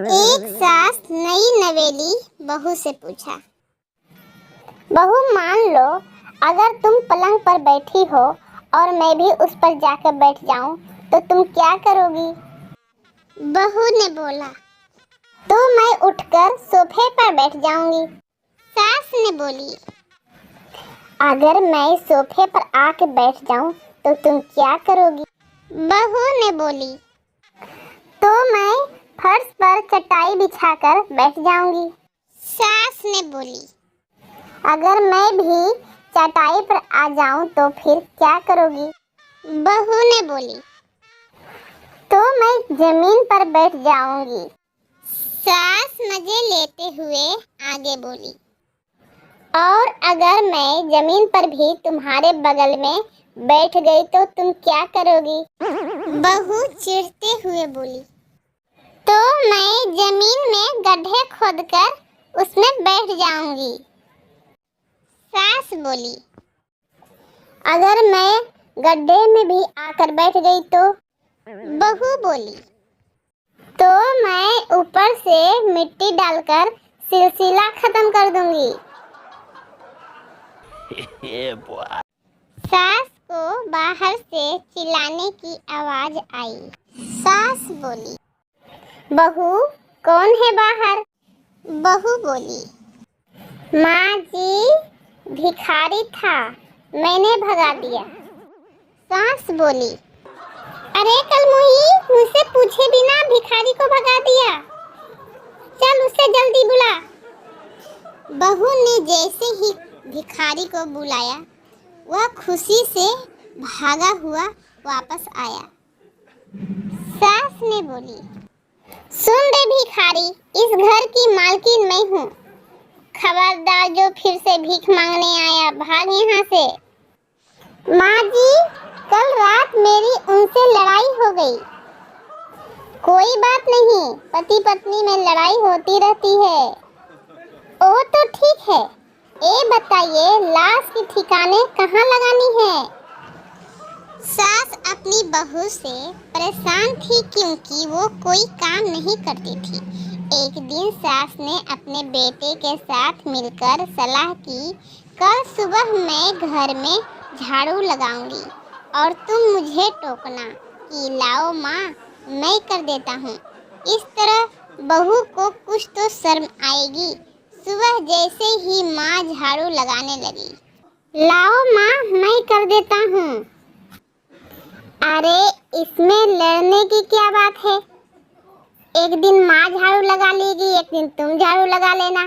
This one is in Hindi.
एक सास नई नवेली बहू से पूछा। बहू, मान लो अगर तुम पलंग पर बैठी हो और मैं भी उस पर जाकर बैठ जाऊं तो तुम क्या करोगी? बहू ने बोला, तो मैं उठकर सोफे पर बैठ जाऊंगी। सास ने बोली, अगर मैं सोफे पर आके बैठ जाऊं तो तुम क्या करोगी? बहू ने बोली, तो मैं फर्श पर चटाई बिछाकर बैठ जाऊंगी। सास ने बोली, अगर मैं भी चटाई पर आ जाऊं तो फिर क्या करोगी? बहू ने बोली, तो मैं जमीन पर बैठ जाऊंगी। सास मजे लेते हुए आगे बोली, और अगर मैं जमीन पर भी तुम्हारे बगल में बैठ गई तो तुम क्या करोगी? बहू चिढ़ते हुए बोली, तो मैं जमीन में गड्ढे खोदकर उसमें बैठ जाऊंगी। सास बोली, अगर मैं गड्ढे में भी आकर बैठ गई तो? बहू बोली, तो मैं ऊपर से मिट्टी डालकर सिलसिला खत्म कर दूंगी। सास को बाहर से चिल्लाने की आवाज आई। सास बोली, बहू कौन है बाहर? बहू बोली, माँ जी भिखारी था, मैंने भगा दिया। सास बोली, अरे कलमुही, मुझसे पूछे बिना भिखारी को भगा दिया, चल उसे जल्दी बुला। बहू ने जैसे ही भिखारी को बुलाया वह खुशी से भागा हुआ वापस आया। सास ने बोली, सुन रे भिखारी, इस घर की मालकिन मैं हूँ, खबरदार जो फिर से भीख मांगने आया भाग यहाँ से। माँ जी, कल रात मेरी उनसे लड़ाई हो गई। कोई बात नहीं, पति पत्नी में लड़ाई होती रहती है। ओह तो ठीक है, ये बताइए लाश की ठिकाने कहाँ लगानी है? सास अपनी बहू से परेशान थी क्योंकि वो कोई काम नहीं करती थी। एक दिन सास ने अपने बेटे के साथ मिलकर सलाह की, कल सुबह मैं घर में झाड़ू लगाऊंगी और तुम मुझे टोकना कि लाओ माँ, मैं कर देता हूँ। इस तरह बहू को कुछ तो शर्म आएगी। सुबह जैसे ही माँ झाड़ू लगाने लगी, लाओ माँ, मैं कर देता हूँ। अरे इसमें लड़ने की क्या बात है? एक दिन माँ झाड़ू लगा लेगी, एक दिन तुम झाड़ू लगा लेना।